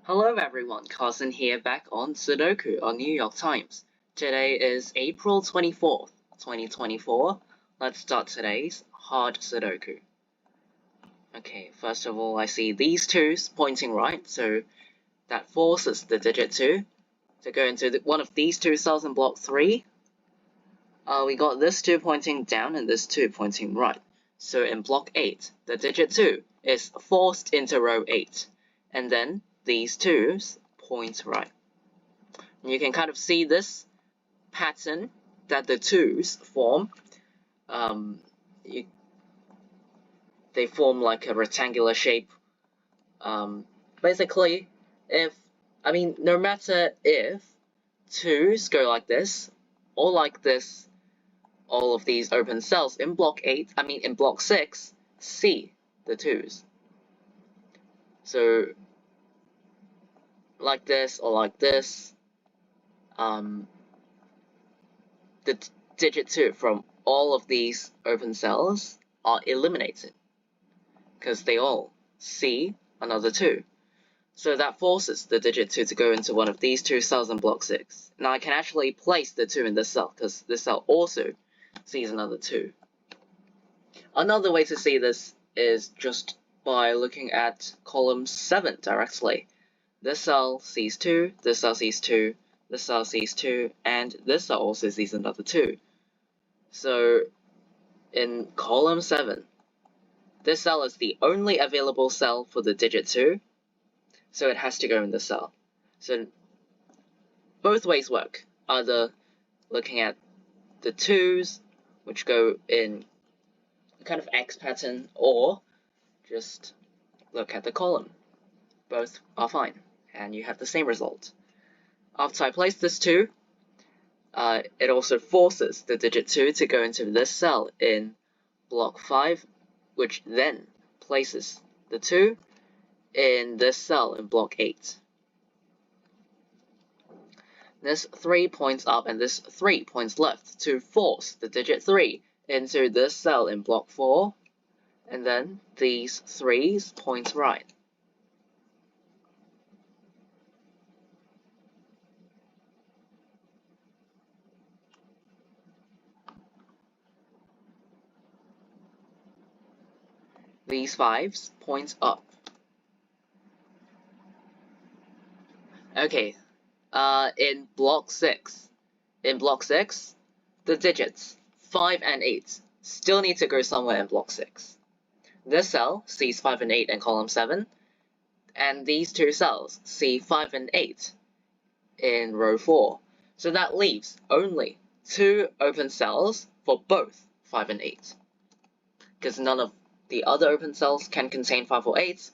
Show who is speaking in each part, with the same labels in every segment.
Speaker 1: Hello everyone, Carson here back on Sudoku on New York Times. Today is April 24th, 2024. Let's start today's hard Sudoku. Okay, first of all, I see these twos pointing right, so that forces the digit 2 to go into one of these two cells in block 3. We got this 2 pointing down and this 2 pointing right. So in block 8, the digit 2 is forced into row 8, and then these 2's point right. And you can kind of see this pattern that the 2's form. They form like a rectangular shape. Basically, no matter if 2's go like this or like this, all of these open cells in block 6 see the 2's. So like this or like this, the digit 2 from all of these open cells are eliminated because they all see another 2. So that forces the digit 2 to go into one of these two cells in block 6. Now I can actually place the 2 in this cell because this cell also sees another 2. Another way to see this is just by looking at column 7 directly. This cell sees 2, this cell sees 2, this cell sees 2, and this cell also sees another 2. So in column 7, this cell is the only available cell for the digit 2, so it has to go in this cell. So both ways work, either looking at the 2's, which go in a kind of X pattern, or just look at the column. Both are fine, and you have the same result. After I place this 2, it also forces the digit 2 to go into this cell in block 5, which then places the 2 in this cell in block 8. This 3 points up and this 3 points left to force the digit 3 into this cell in block 4, and then these 3's point right. These 5's point up. Okay, in block 6, the digits 5 and 8 still need to go somewhere in block 6. This cell sees 5 and 8 in column 7, and these two cells see 5 and 8 in row 4. So that leaves only 2 open cells for both 5 and 8, because none of the other open cells can contain 5 or 8,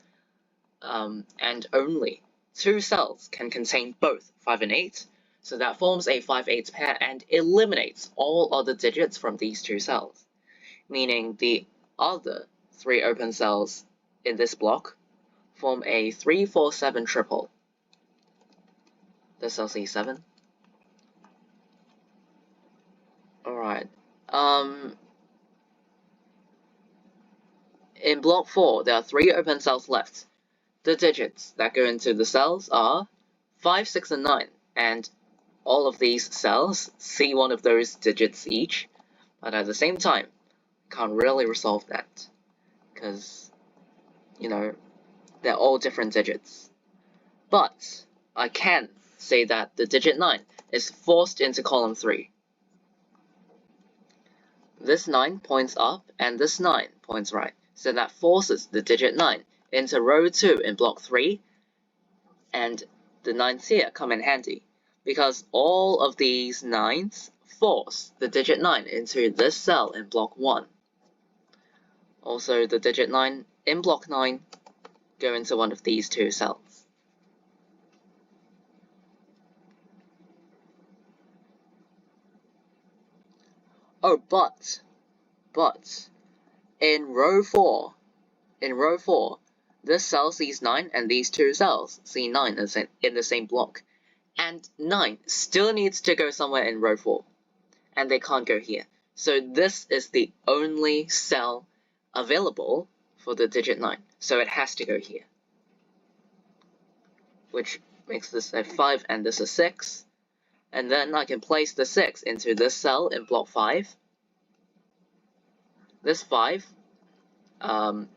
Speaker 1: and only 2 cells can contain both 5 and 8, so that forms a 5-8 pair and eliminates all other digits from these 2 cells, meaning the other 3 open cells in this block form a 3-4-7 triple. This cell sees 7. Alright. In block 4, there are 3 open cells left. The digits that go into the cells are 5, 6, and 9, and all of these cells see one of those digits each, but at the same time, can't really resolve that, because, they're all different digits. But I can say that the digit 9 is forced into column 3. This 9 points up, and this 9 points right, so that forces the digit 9 into row 2 in block 3, and the 9's here come in handy, because all of these 9's force the digit 9 into this cell in block 1. Also, the digit 9 in block 9 go into one of these 2 cells. Oh, but in row 4, this cell sees 9 and these 2 cells see 9 in the same block, and 9 still needs to go somewhere in row 4, and they can't go here. So this is the only cell available for the digit 9, so it has to go here. which makes this a 5 and this a 6. And then I can place the 6 into this cell in block 5. This 5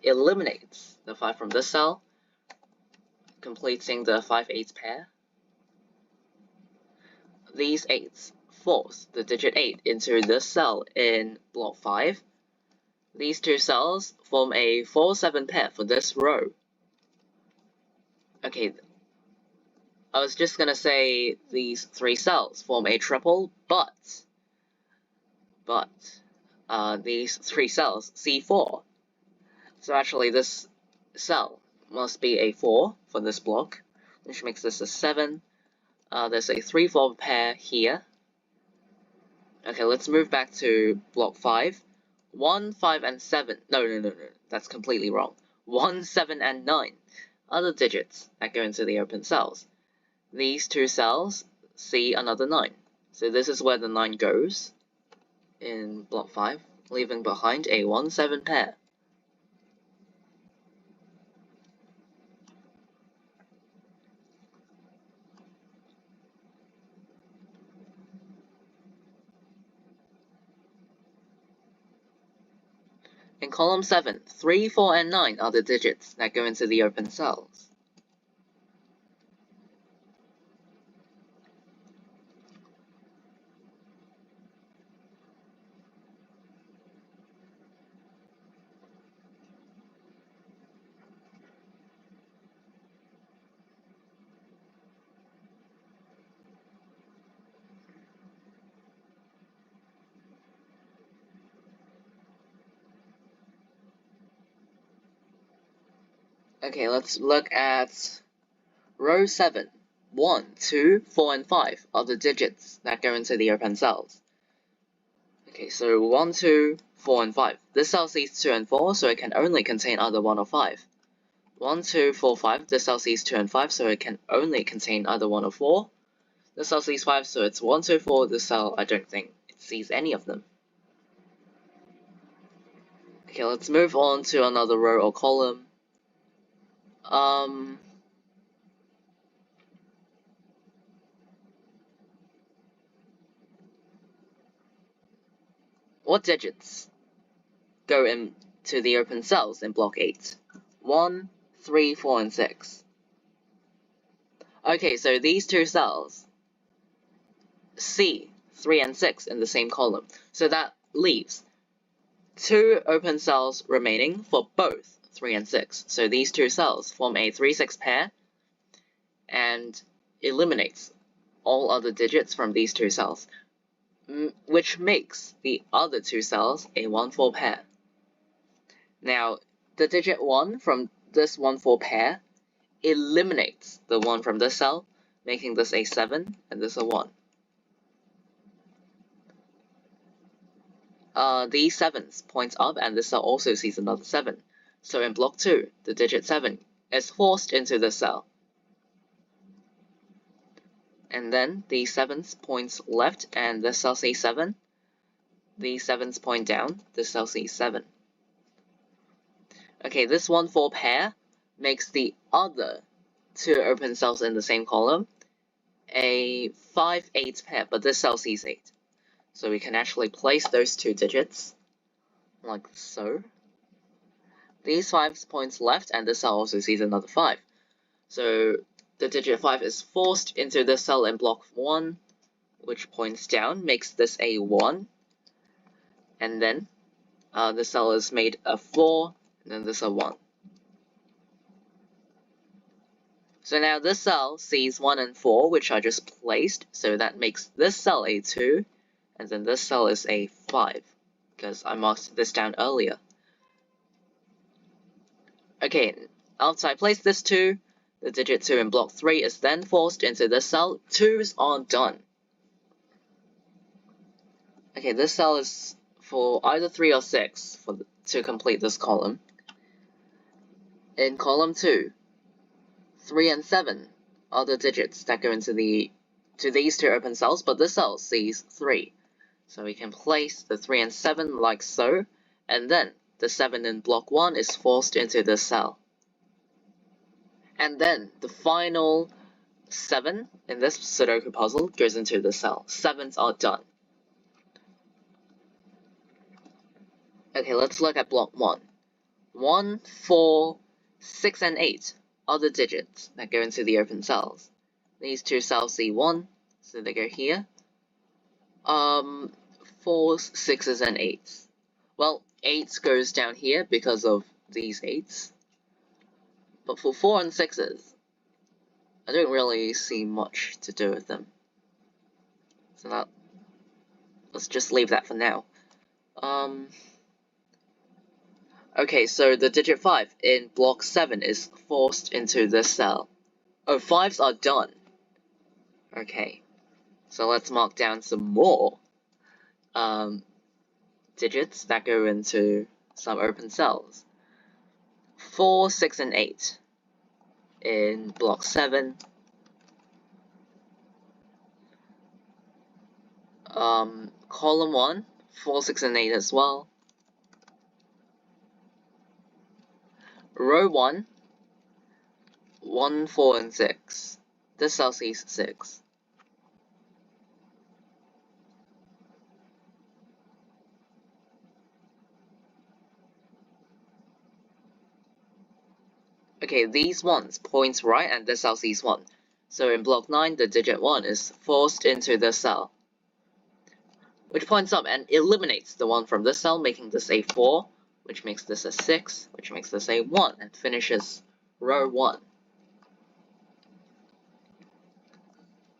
Speaker 1: eliminates the 5 from this cell, completing the 5-8 pair. These 8s force the digit 8 into this cell in block 5. These two cells form a 4-7 pair for this row. Okay, I was just gonna say these 3 cells form a triple, but these 3 cells C4. So actually this cell must be a 4 for this block, which makes this a 7. There's a 3-4 pair here. Okay, let's move back to block 5. 1, 5, and 7. No, that's completely wrong. 1, 7, and 9 are the digits that go into the open cells. These two cells see another 9. So this is where the 9 goes in block 5, leaving behind a 1-7 pair. In column 7, 3, 4, and 9 are the digits that go into the open cells. Okay, let's look at row 7. 1, 2, 4, and 5 are the digits that go into the open cells. Okay, so 1, 2, 4, and 5. This cell sees 2 and 4, so it can only contain either 1 or 5. 1, 2, 4, 5. This cell sees 2 and 5, so it can only contain either 1 or 4. This cell sees 5, so it's 1, 2, 4. This cell, I don't think it sees any of them. Okay, let's move on to another row or column. What digits go into the open cells in block 8? 1, 3, 4, and 6. Okay, so these two cells see 3 and 6 in the same column, so that leaves 2 open cells remaining for both 3 and 6. So these two cells form a 3-6 pair and eliminates all other digits from these two cells, which makes the other two cells a 1-4 pair. Now, the digit 1 from this 1-4 pair eliminates the 1 from this cell, making this a 7 and this a 1. These 7s point up, and this cell also sees another 7. So in block 2, the digit 7 is forced into this cell. And then the 7s points left, and this cell sees 7. The 7s point down, this cell sees 7. Okay, this 1-4 pair makes the other two open cells in the same column a 5-8 pair, but this cell sees 8. So we can actually place those two digits like so. These 5 points left, and this cell also sees another 5. So the digit 5 is forced into this cell in block 1, which points down, makes this a 1. And then the cell is made a 4, and then this a 1. So now this cell sees 1 and 4, which I just placed, so that makes this cell a 2, and then this cell is a 5, because I marked this down earlier. Okay, after I place this 2, the digit 2 in block 3 is then forced into this cell. 2s are done. Okay, this cell is for either 3 or 6 to complete this column. In column 2, 3 and 7 are the digits that go into these two open cells, but this cell sees 3. So we can place the 3 and 7 like so, and then the 7 in block 1 is forced into this cell. And then the final 7 in this Sudoku puzzle goes into the cell. 7s are done. Okay, let's look at block 1. 1, 4, 6, and 8 are the digits that go into the open cells. These two cells see 1, so they go here. 4s, 6s, and 8s. Well, 8 goes down here because of these 8s. But for 4 and 6s, I don't really see much to do with them. So let's just leave that for now. Okay, so the digit 5 in block 7 is forced into this cell. Oh, 5s are done. Okay, so let's mark down some more digits that go into some open cells. 4, 6, and 8 in block 7. Column 1, 4, 6, and 8 as well. Row 1, 1, 4, and 6. This cell sees 6. Okay, these ones points right and this cell sees 1. So in block 9, the digit 1 is forced into this cell, which points up and eliminates the 1 from this cell, making this a 4, which makes this a 6, which makes this a 1, and finishes row 1.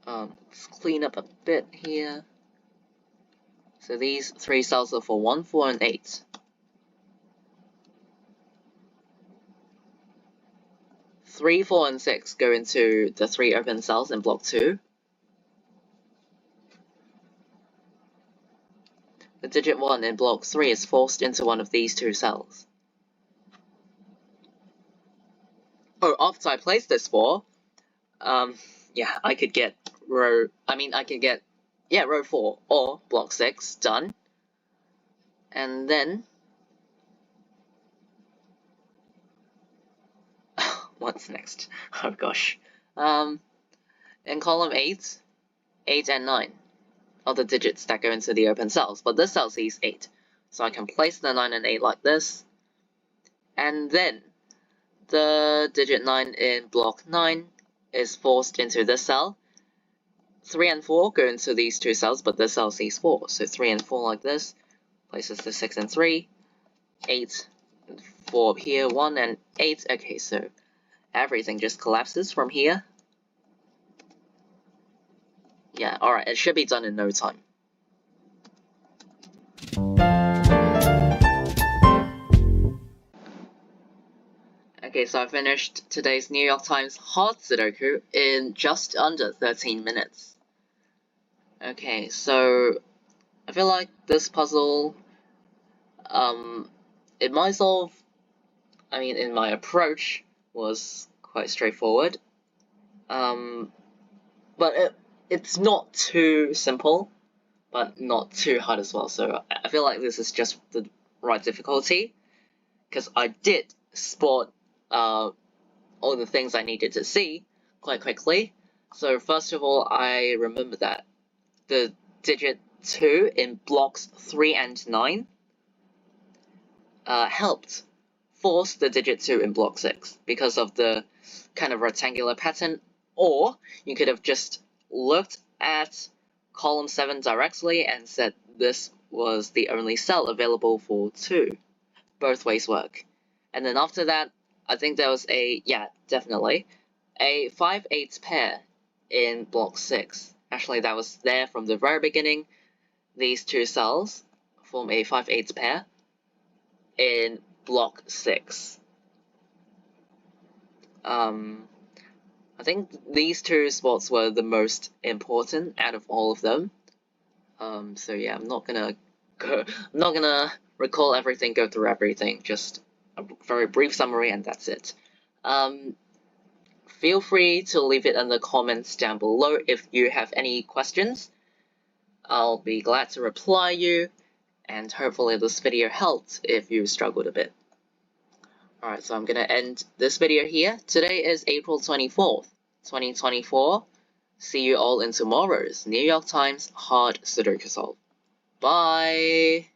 Speaker 1: Let's clean up a bit here. So these 3 cells are for 1, 4, and 8. 3, 4, and 6 go into the 3 open cells in block 2. The digit 1 in block 3 is forced into one of these 2 cells. Oh, after I place this 4, yeah, I could get row 4 or block 6 done. And then what's next? Oh gosh. In column 8, 8 and 9 are the digits that go into the open cells, but this cell sees 8. So I can place the 9 and 8 like this. And then the digit 9 in block 9 is forced into this cell. 3 and 4 go into these 2 cells, but this cell sees 4. So 3 and 4 like this. Places the 6 and 3. 8 and 4 up here. 1 and 8. Okay, so everything just collapses from here. Yeah, alright, it should be done in no time. Okay, so I finished today's New York Times hard Sudoku in just under 13 minutes. Okay, so I feel like this puzzle, in my approach, was quite straightforward. But it's not too simple, but not too hard as well. So I feel like this is just the right difficulty, because I did spot all the things I needed to see quite quickly. So first of all, I remember that the digit 2 in blocks 3 and 9 helped force the digit 2 in block 6 because of the kind of rectangular pattern, or you could have just looked at column 7 directly and said this was the only cell available for 2. Both ways work. And then after that, I think there was definitely a 5/8 pair in block 6. Actually, that was there from the very beginning. These 2 cells form a 5/8 pair in block 6. I think these 2 spots were the most important out of all of them. So yeah, I'm not gonna recall everything, go through everything, just a very brief summary and that's it. Feel free to leave it in the comments down below if you have any questions. I'll be glad to reply you, and hopefully this video helped if you struggled a bit. Alright, so I'm gonna end this video here. Today is April 24th, 2024. See you all in tomorrow's New York Times Hard Sudoku Solve. Bye!